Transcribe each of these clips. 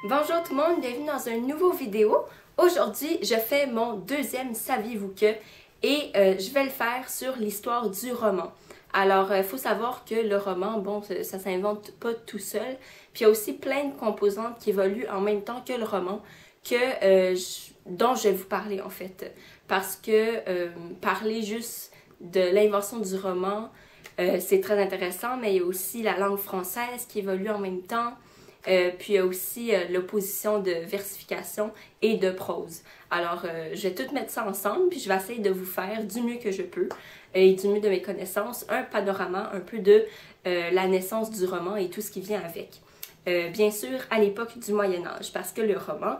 Bonjour tout le monde, bienvenue dans une nouvelle vidéo. Aujourd'hui, je fais mon deuxième Saviez-vous que et je vais le faire sur l'histoire du roman. Alors, il faut savoir que le roman, bon, ça s'invente pas tout seul. Puis il y a aussi plein de composantes qui évoluent en même temps que le roman, dont je vais vous parler en fait. Parce que parler juste de l'invention du roman, c'est très intéressant, mais il y a aussi la langue française qui évolue en même temps. Puis il y a aussi l'opposition de versification et de prose. Alors, je vais tout mettre ça ensemble, puis je vais essayer de vous faire du mieux que je peux et du mieux de mes connaissances, un panorama un peu de la naissance du roman et tout ce qui vient avec. Bien sûr, à l'époque du Moyen Âge, parce que le roman,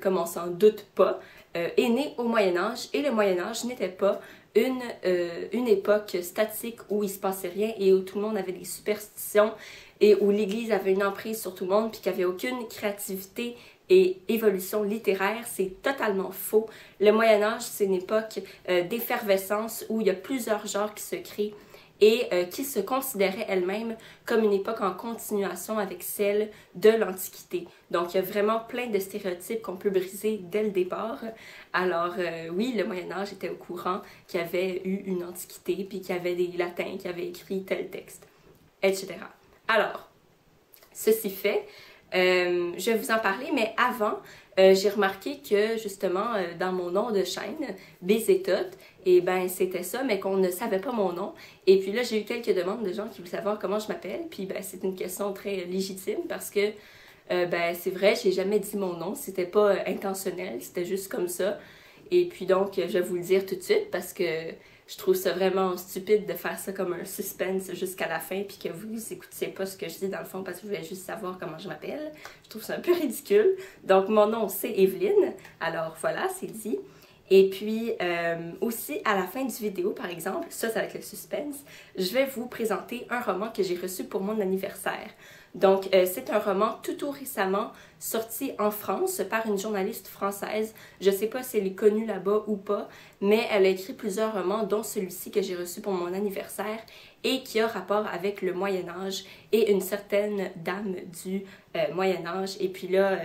comme on s'en doute pas, est né au Moyen Âge, et le Moyen Âge n'était pas une époque statique où il se passait rien et où tout le monde avait des superstitions et où l'Église avait une emprise sur tout le monde puis qu'il n'y avait aucune créativité et évolution littéraire. C'est totalement faux. Le Moyen Âge, c'est une époque d'effervescence où il y a plusieurs genres qui se créent et qui se considérait elle-même comme une époque en continuation avec celle de l'Antiquité. Donc, il y a vraiment plein de stéréotypes qu'on peut briser dès le départ. Alors, oui, le Moyen-Âge était au courant qu'il y avait eu une Antiquité, puis qu'il y avait des latins qui avaient écrit tel texte, etc. Alors, ceci fait, je vais vous en parler, mais avant, j'ai remarqué que justement, dans mon nom de chaîne, Bézétote, et ben c'était ça, mais qu'on ne savait pas mon nom. Et puis là, j'ai eu quelques demandes de gens qui voulaient savoir comment je m'appelle, puis ben c'est une question très légitime parce que ben c'est vrai, j'ai jamais dit mon nom, c'était pas intentionnel, c'était juste comme ça. Et puis donc, je vais vous le dire tout de suite parce que je trouve ça vraiment stupide de faire ça comme un suspense jusqu'à la fin puis que vous écoutiez pas ce que je dis dans le fond parce que vous voulez juste savoir comment je m'appelle. Je trouve ça un peu ridicule. Donc, mon nom, c'est Evelyne. Alors, voilà, c'est dit. Et puis, aussi, à la fin du vidéo, par exemple, ça, c'est avec le suspense, je vais vous présenter un roman que j'ai reçu pour mon anniversaire. Donc, c'est un roman tout récemment sorti en France par une journaliste française. Je sais pas si elle est connue là-bas ou pas, mais elle a écrit plusieurs romans, dont celui-ci que j'ai reçu pour mon anniversaire et qui a rapport avec le Moyen-Âge et une certaine dame du Moyen-Âge. Et puis là,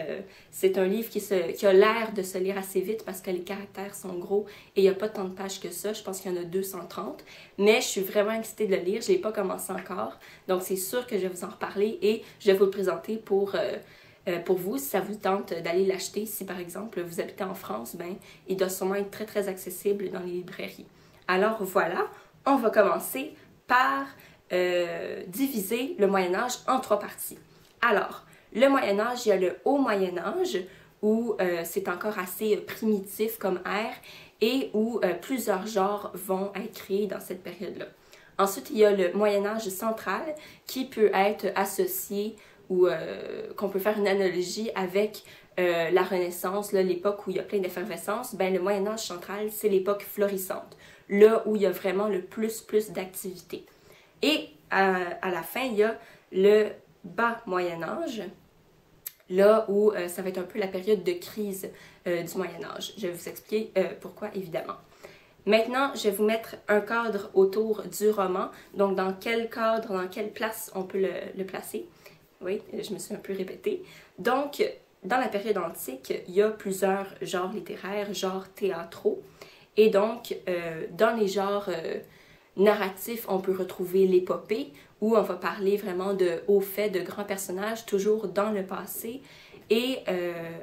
c'est un livre qui a l'air de se lire assez vite parce que les caractères sont gros et il n'y a pas tant de pages que ça. Je pense qu'il y en a 230. Mais je suis vraiment excitée de le lire. Je ne l'ai pas commencé encore. Donc, c'est sûr que je vais vous en reparler et je vais vous le présenter pour vous, si ça vous tente d'aller l'acheter. Si, par exemple, vous habitez en France, ben, il doit sûrement être très accessible dans les librairies. Alors, voilà. On va commencer par diviser le Moyen-Âge en 3 parties. Alors, le Moyen-Âge, il y a le Haut Moyen-Âge, où c'est encore assez primitif comme ère et où plusieurs genres vont être créés dans cette période-là. Ensuite, il y a le Moyen-Âge central qui peut être associé ou qu'on peut faire une analogie avec la Renaissance, l'époque où il y a plein d'effervescence. Ben, le Moyen-Âge central, c'est l'époque florissante, là où il y a vraiment le plus d'activité. Et à la fin, il y a le bas Moyen-Âge, là où ça va être un peu la période de crise du Moyen-Âge. Je vais vous expliquer pourquoi, évidemment. Maintenant, je vais vous mettre un cadre autour du roman, donc dans quel cadre, dans quelle place on peut le placer. Oui, je me suis un peu répétée. Donc, dans la période antique, il y a plusieurs genres littéraires, genres théâtraux. Et donc, dans les genres narratifs, on peut retrouver l'épopée, où on va parler vraiment de hauts faits, de grands personnages, toujours dans le passé. Et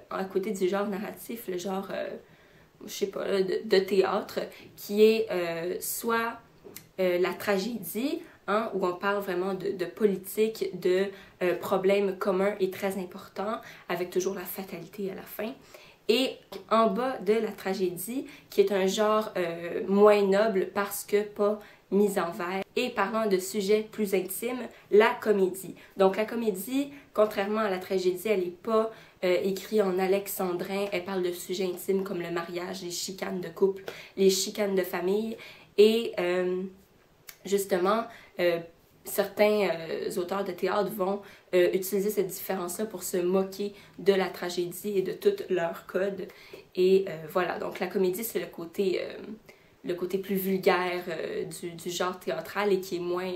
à côté du genre narratif, le genre, je sais pas, là, de théâtre, qui est soit la tragédie, hein, où on parle vraiment de politique, de problèmes communs et très importants, avec toujours la fatalité à la fin. Et en bas de la tragédie, qui est un genre moins noble parce que pas mis en vers. Et parlant de sujets plus intimes, la comédie. Donc la comédie, contrairement à la tragédie, elle n'est pas écrite en alexandrin. Elle parle de sujets intimes comme le mariage, les chicanes de couple, les chicanes de famille. Et justement, certains auteurs de théâtre vont utiliser cette différence-là pour se moquer de la tragédie et de tout leur code. Et voilà, donc la comédie, c'est le côté plus vulgaire du genre théâtral et qui est moins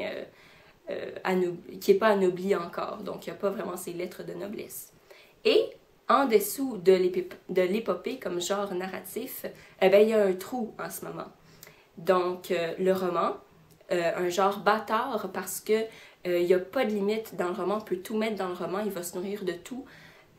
qui n'est pas anobli encore. Donc, il n'y a pas vraiment ces lettres de noblesse. Et en dessous de l'épopée comme genre narratif, il y a un trou en ce moment. Donc, le roman, un genre bâtard parce que il n'y a pas de limite dans le roman, on peut tout mettre dans le roman, il va se nourrir de tout.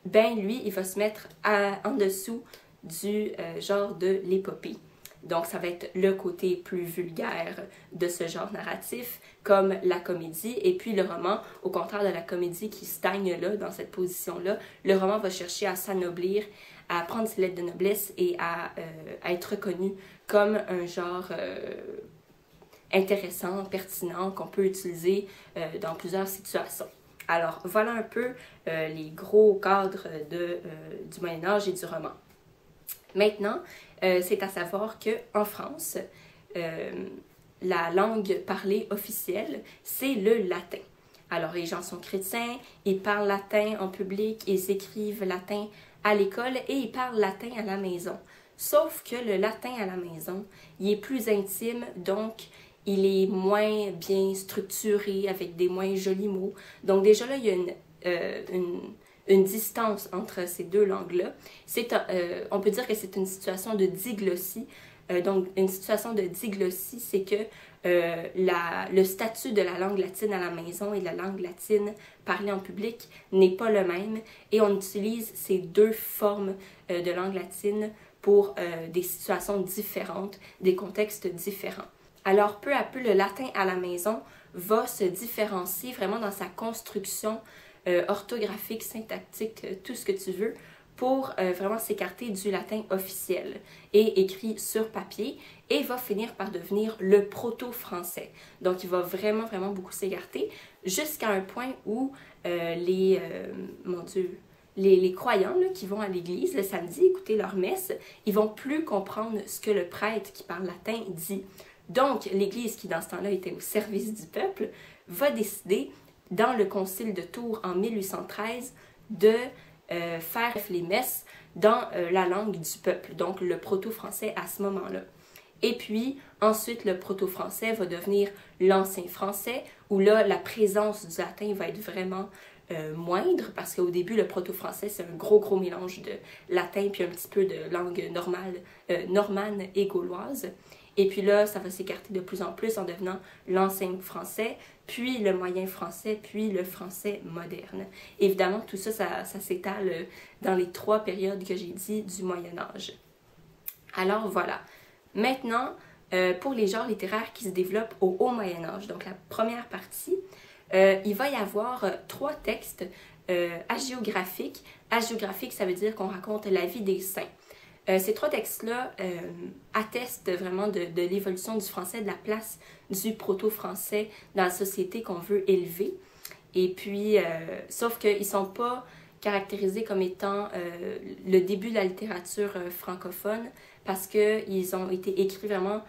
Ben lui, il va se mettre en dessous du genre de l'épopée. Donc, ça va être le côté plus vulgaire de ce genre narratif, comme la comédie. Et puis, le roman, au contraire de la comédie qui stagne là, dans cette position-là, le roman va chercher à s'anoblir, à prendre ses lettres de noblesse et à être reconnu comme un genre intéressant, pertinent, qu'on peut utiliser dans plusieurs situations. Alors, voilà un peu les gros cadres du Moyen-Âge et du roman. Maintenant, c'est à savoir qu'en France, la langue parlée officielle, c'est le latin. Alors, les gens sont chrétiens, ils parlent latin en public, ils écrivent latin à l'école et ils parlent latin à la maison. Sauf que le latin à la maison, il est plus intime, donc il est moins bien structuré, avec des moins jolis mots. Donc déjà là, il y a une distance entre ces deux langues-là. On peut dire que c'est une situation de diglossie. Donc, une situation de diglossie, c'est que le statut de la langue latine à la maison et de la langue latine parlée en public n'est pas le même. Et on utilise ces deux formes de langue latine pour des situations différentes, des contextes différents. Alors, peu à peu, le latin à la maison va se différencier vraiment dans sa construction orthographique, syntactique, tout ce que tu veux, pour vraiment s'écarter du latin officiel et écrit sur papier et va finir par devenir le proto-français. Donc, il va vraiment, vraiment beaucoup s'écarter jusqu'à un point où les croyants là, qui vont à l'église le samedi écouter leur messe, ils vont plus comprendre ce que le prêtre qui parle latin dit. Donc, l'Église, qui dans ce temps-là était au service du peuple, va décider, dans le concile de Tours en 1813, de faire les messes dans la langue du peuple, donc le proto-français à ce moment-là. Et puis, ensuite, le proto-français va devenir l'ancien français, où là, la présence du latin va être vraiment moindre, parce qu'au début, le proto-français, c'est un gros mélange de latin puis un petit peu de langue normande et gauloise. Et puis là, ça va s'écarter de plus en plus en devenant l'ancien français, puis le moyen français, puis le français moderne. Évidemment, tout ça, ça s'étale dans les 3 périodes que j'ai dit du Moyen-Âge. Alors voilà. Maintenant, pour les genres littéraires qui se développent au Haut Moyen-Âge, donc la première partie, il va y avoir 3 textes hagiographiques. Hagiographique, ça veut dire qu'on raconte la vie des saints. Ces 3 textes-là attestent vraiment de l'évolution du français, de la place du proto-français dans la société qu'on veut élever. Et puis, sauf qu'ils ne sont pas caractérisés comme étant le début de la littérature francophone parce qu'ils ont été écrits vraiment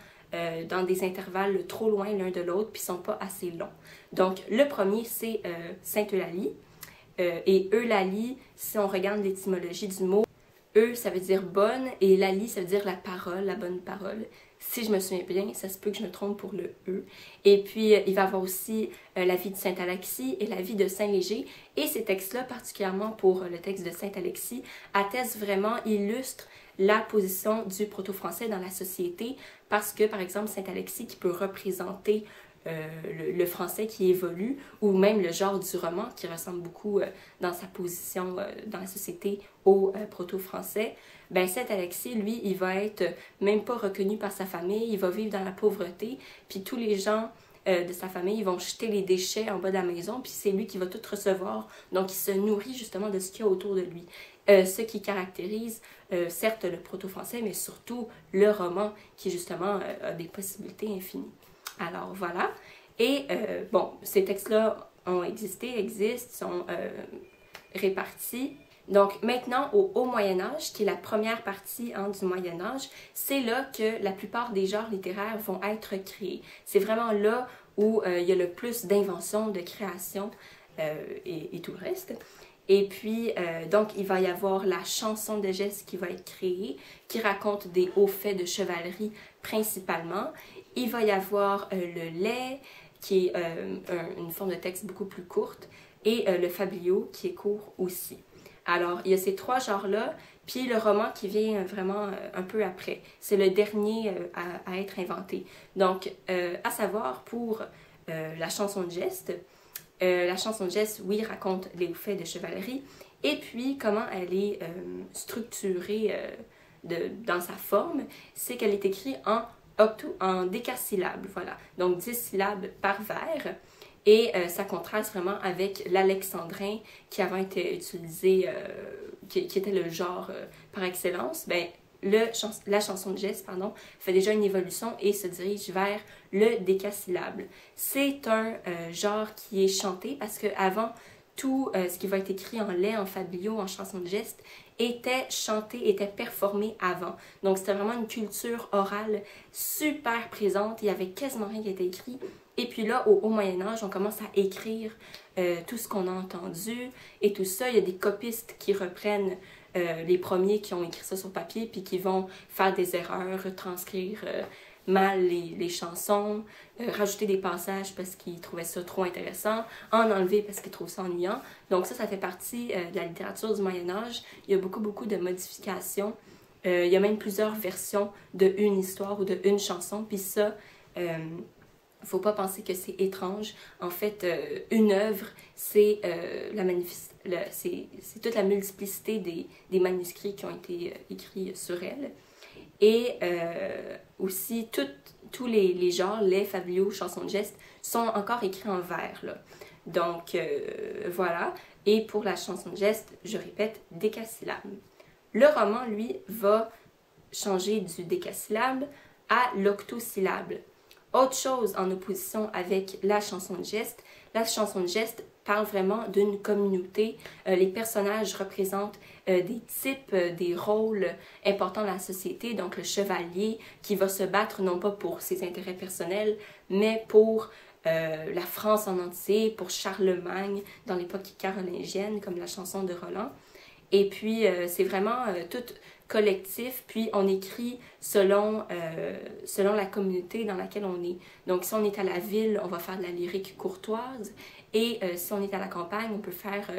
dans des intervalles trop loin l'un de l'autre puis ils ne sont pas assez longs. Donc, le premier, c'est Sainte-Eulalie. Et Eulalie, si on regarde l'étymologie du mot, ça veut dire bonne et Lalie, ça veut dire la parole, la bonne parole. Si je me souviens bien, ça se peut que je me trompe pour le E. Et puis, il va y avoir aussi la vie de Saint-Alexis et la vie de Saint-Léger. Et ces textes-là, particulièrement pour le texte de Saint-Alexis, attestent vraiment, illustrent la position du proto-français dans la société parce que, par exemple, Saint-Alexis qui peut représenter le français qui évolue ou même le genre du roman qui ressemble beaucoup dans sa position dans la société au proto-français, ben Saint-Alexis, lui, il va être même pas reconnu par sa famille, il va vivre dans la pauvreté, puis tous les gens de sa famille, ils vont jeter les déchets en bas de la maison, puis c'est lui qui va tout recevoir, donc il se nourrit justement de ce qu'il y a autour de lui. Ce qui caractérise certes le proto-français, mais surtout le roman qui justement a des possibilités infinies. Alors voilà, et bon, ces textes-là ont existent, sont répartis. Donc maintenant, au Haut Moyen-Âge, qui est la première partie du Moyen-Âge, c'est là que la plupart des genres littéraires vont être créés. C'est vraiment là où il y a le plus d'inventions, de créations et tout le reste. Et puis, donc, il va y avoir la chanson de geste qui va être créée, qui raconte des hauts faits de chevalerie principalement. Il va y avoir le lait, qui est une forme de texte beaucoup plus courte, et le fabliau, qui est court aussi. Alors, il y a ces trois genres-là, puis le roman qui vient vraiment un peu après. C'est le dernier à être inventé. Donc, à savoir pour la chanson de geste, oui, raconte les faits de chevalerie, et puis comment elle est structurée dans sa forme, c'est qu'elle est écrite en décasyllabes, voilà. Donc 10 syllabes par vers, et ça contraste vraiment avec l'alexandrin qui avant était utilisé, qui était le genre par excellence. Ben, la chanson de geste, pardon, fait déjà une évolution et se dirige vers le décasyllabe. C'est un genre qui est chanté parce que avant tout ce qui va être écrit en laid, en fabliau, en chanson de geste, était chanté, était performé avant. Donc c'était vraiment une culture orale super présente. Il y avait quasiment rien qui était écrit. Et puis là, au Moyen-Âge, on commence à écrire tout ce qu'on a entendu et tout ça. Il y a des copistes qui reprennent les premiers qui ont écrit ça sur papier puis qui vont faire des erreurs, retranscrire mal les chansons, rajouter des passages parce qu'ils trouvaient ça trop intéressant, en enlever parce qu'ils trouvent ça ennuyant. Donc ça fait partie de la littérature du Moyen-Âge. Il y a beaucoup de modifications. Il y a même plusieurs versions de une histoire ou de une chanson. Puis ça, faut pas penser que c'est étrange. En fait, une œuvre, c'est c'est toute la multiplicité des manuscrits qui ont été écrits sur elle. Et aussi, tous les genres, les fabliaux, chansons de geste, sont encore écrits en vers, là. Donc, voilà. Et pour la chanson de geste, je répète, décasyllabe. Le roman, lui, va changer du décasyllabe à l'octosyllabe. Autre chose en opposition avec la chanson de geste parle vraiment d'une communauté. Les personnages représentent des types, des rôles importants dans la société. Donc le chevalier qui va se battre non pas pour ses intérêts personnels, mais pour la France en entier, pour Charlemagne dans l'époque carolingienne, comme la chanson de Roland. Et puis c'est vraiment tout collectif, puis on écrit selon la communauté dans laquelle on est. Donc si on est à la ville, on va faire de la lyrique courtoise, et si on est à la campagne, on peut faire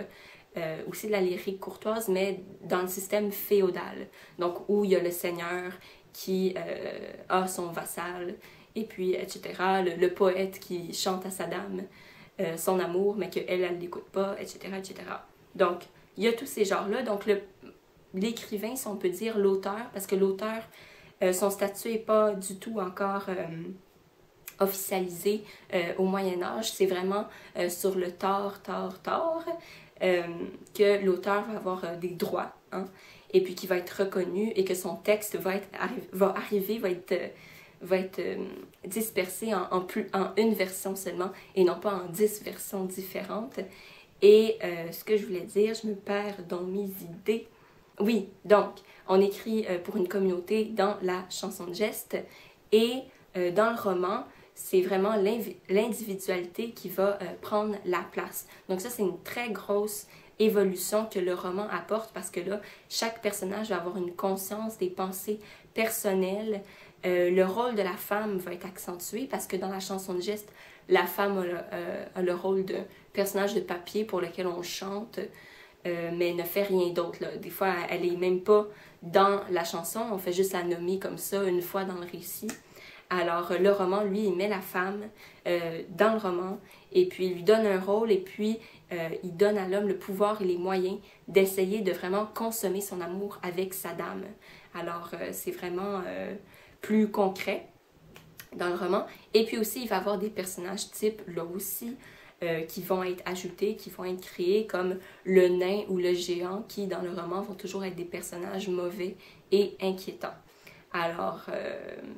aussi de la lyrique courtoise, mais dans le système féodal, donc où il y a le seigneur qui a son vassal, et puis etc. Le poète qui chante à sa dame son amour, mais qu'elle, elle ne l'écoute pas, etc., etc. Donc, il y a tous ces genres-là. Donc, l'écrivain, si on peut dire l'auteur, parce que l'auteur, son statut n'est pas du tout encore officialisé au Moyen-Âge. C'est vraiment sur le tard, que l'auteur va avoir des droits, hein, et puis qui va être reconnu et que son texte va être dispersé en une version seulement et non pas en 10 versions différentes. Et ce que je voulais dire, je me perds dans mes idées. Oui, donc, on écrit pour une communauté dans la chanson de geste, et dans le roman, c'est vraiment l'individualité qui va prendre la place. Donc ça, c'est une très grosse évolution que le roman apporte, parce que là, chaque personnage va avoir une conscience des pensées personnelles. Le rôle de la femme va être accentué, parce que dans la chanson de geste, la femme a le rôle de personnage de papier pour lequel on chante, mais ne fait rien d'autre. Des fois, elle n'est même pas dans la chanson, on fait juste la nommer comme ça une fois dans le récit. Alors, le roman, lui, il met la femme dans le roman, et puis il lui donne un rôle, et puis il donne à l'homme le pouvoir et les moyens d'essayer de vraiment consommer son amour avec sa dame. Alors, c'est vraiment plus concret dans le roman. Et puis aussi, il va y avoir des personnages types, là aussi, qui vont être ajoutés, qui vont être créés, comme le nain ou le géant, qui, dans le roman, vont toujours être des personnages mauvais et inquiétants. Alors,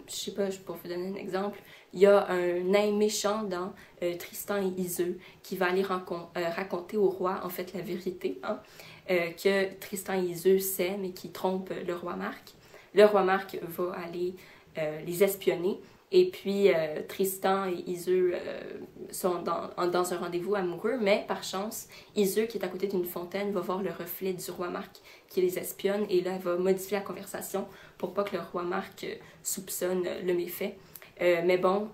je sais pas, pour vous donner un exemple, il y a un nain méchant dans Tristan et Iseult qui va aller raconter au roi, en fait, la vérité, hein, que Tristan et Iseult s'aiment et qui trompent le roi Marc. Le roi Marc va aller les espionner, et puis Tristan et Iseult sont dans un rendez-vous amoureux, mais par chance, Iseult, qui est à côté d'une fontaine, va voir le reflet du roi Marc qui les espionne, et là, elle va modifier la conversation pour pas que le roi Marc soupçonne le méfait. Mais bon,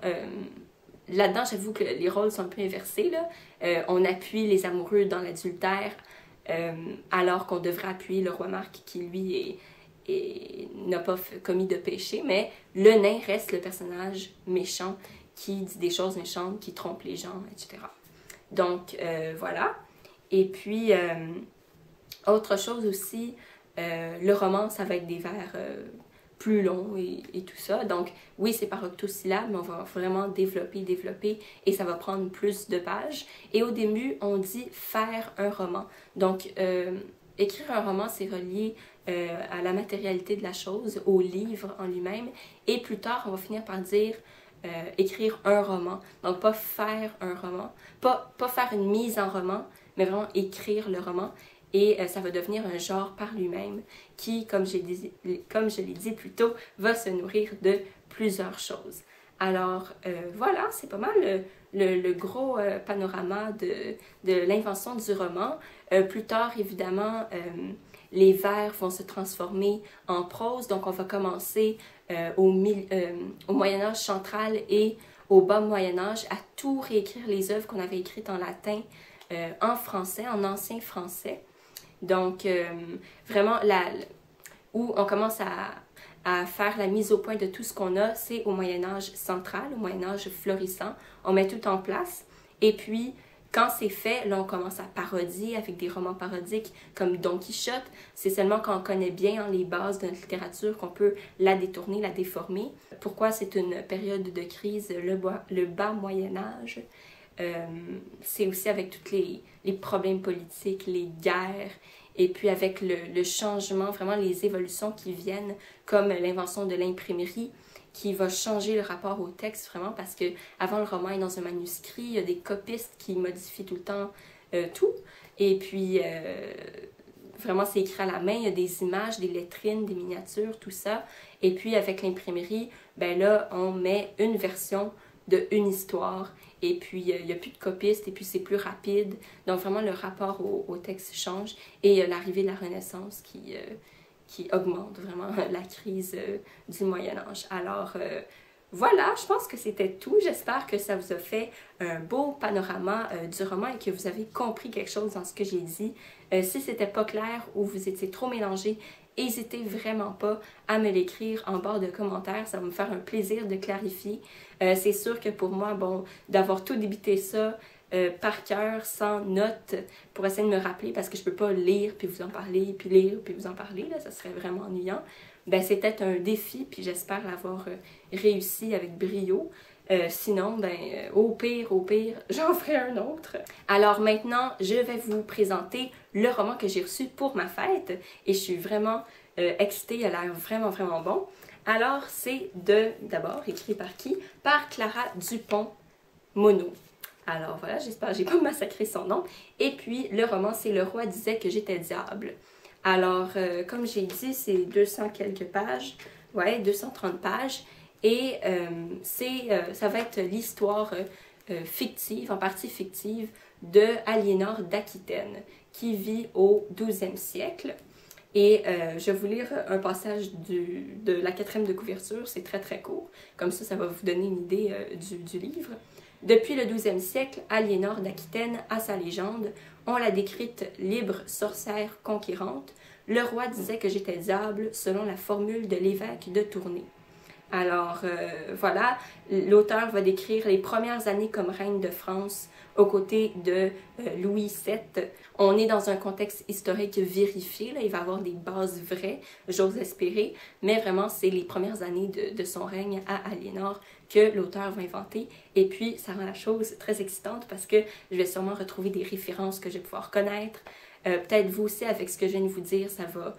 là-dedans, j'avoue que les rôles sont un peu inversés, là. On appuie les amoureux dans l'adultère, alors qu'on devrait appuyer le roi Marc qui, lui, n'a pas commis de péché, mais le nain reste le personnage méchant qui dit des choses méchantes, qui trompe les gens, etc. Donc, voilà. Et puis, autre chose aussi, le roman, ça va être des vers plus longs et tout ça. Donc, oui, c'est par octosyllabe, mais on va vraiment développer, et ça va prendre plus de pages. Et au début, on dit faire un roman. Donc, écrire un roman, c'est relié à la matérialité de la chose, au livre en lui-même. Et plus tard, on va finir par dire écrire un roman. Donc, pas faire un roman, pas faire une mise en roman, mais vraiment écrire le roman. Et ça va devenir un genre par lui-même qui, comme je l'ai dit plus tôt, va se nourrir de plusieurs choses. Alors voilà, c'est pas mal le gros panorama de l'invention du roman. Plus tard, évidemment, les vers vont se transformer en prose. Donc on va commencer au Moyen-Âge central et au bas Moyen-Âge à tout réécrire les œuvres qu'on avait écrites en latin en français, en ancien français. Donc, vraiment, où on commence à faire la mise au point de tout ce qu'on a, c'est au Moyen-Âge central, au Moyen-Âge florissant. On met tout en place. Et puis, quand c'est fait, là, on commence à parodier avec des romans parodiques comme Don Quichotte. C'est seulement quand on connaît bien les bases de notre littérature qu'on peut la détourner, la déformer. Pourquoi c'est une période de crise, le bas Moyen-Âge? C'est aussi avec tous les problèmes politiques, les guerres, et puis avec le changement, vraiment les évolutions qui viennent, comme l'invention de l'imprimerie, qui va changer le rapport au texte vraiment, parce que avant le roman est dans un manuscrit, il y a des copistes qui modifient tout le temps tout, et puis vraiment c'est écrit à la main, il y a des images, des lettrines, des miniatures, tout ça, et puis avec l'imprimerie, ben là on met une version d'une histoire, et puis il n'y a plus de copistes, et puis c'est plus rapide. Donc vraiment le rapport au texte change, et l'arrivée de la Renaissance qui augmente vraiment la crise du Moyen-Âge. Alors voilà, je pense que c'était tout. J'espère que ça vous a fait un beau panorama du roman et que vous avez compris quelque chose dans ce que j'ai dit. Si c'était pas clair ou vous étiez trop mélangé, n'hésitez vraiment pas à me l'écrire en barre de commentaires, ça va me faire un plaisir de clarifier. C'est sûr que pour moi, bon, d'avoir tout débité ça par cœur, sans notes, pour essayer de me rappeler, parce que je peux pas lire puis vous en parler, puis lire puis vous en parler, là, ça serait vraiment ennuyant. Ben, c'est peut-être un défi, puis j'espère l'avoir réussi avec brio. Sinon, ben, au pire, j'en ferai un autre. Alors maintenant, je vais vous présenter le roman que j'ai reçu pour ma fête et je suis vraiment excitée, il a l'air vraiment, vraiment bon. Alors, c'est d'abord écrit par qui? Par Clara Dupont-Mono. Alors voilà, j'espère que j'ai pas massacré son nom. Et puis, le roman, c'est Le roi disait que j'étais diable. Alors, comme j'ai dit, c'est 200 quelques pages, ouais, 230 pages. Et ça va être l'histoire fictive, en partie fictive, de Aliénor d'Aquitaine, qui vit au 12e siècle. Et je vais vous lire un passage de la 4e de couverture, c'est très très court, comme ça va vous donner une idée du livre. Depuis le 12e siècle, Aliénor d'Aquitaine a sa légende. On l'a décrite libre, sorcière, conquérante. Le roi disait que j'étais diable, selon la formule de l'évêque de Tournai. Alors voilà, l'auteur va décrire les premières années comme reine de France aux côtés de Louis VII. On est dans un contexte historique vérifié, là, il va y avoir des bases vraies, j'ose espérer, mais vraiment c'est les premières années de son règne à Aliénor que l'auteur va inventer. Et puis ça rend la chose très excitante parce que je vais sûrement retrouver des références que je vais pouvoir connaître. Peut-être vous aussi, avec ce que je viens de vous dire, ça va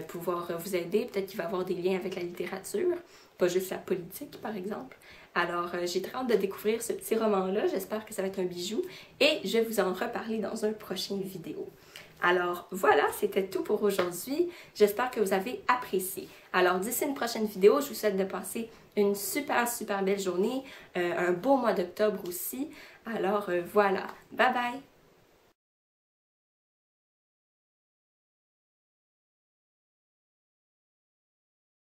pouvoir vous aider. Peut-être qu'il va y avoir des liens avec la littérature, pas juste la politique, par exemple. Alors, j'ai très hâte de découvrir ce petit roman-là. J'espère que ça va être un bijou. Et je vais vous en reparler dans une prochaine vidéo. Alors, voilà, c'était tout pour aujourd'hui. J'espère que vous avez apprécié. Alors, d'ici une prochaine vidéo, je vous souhaite de passer une super, super belle journée. Un beau mois d'octobre aussi. Alors, voilà. Bye bye!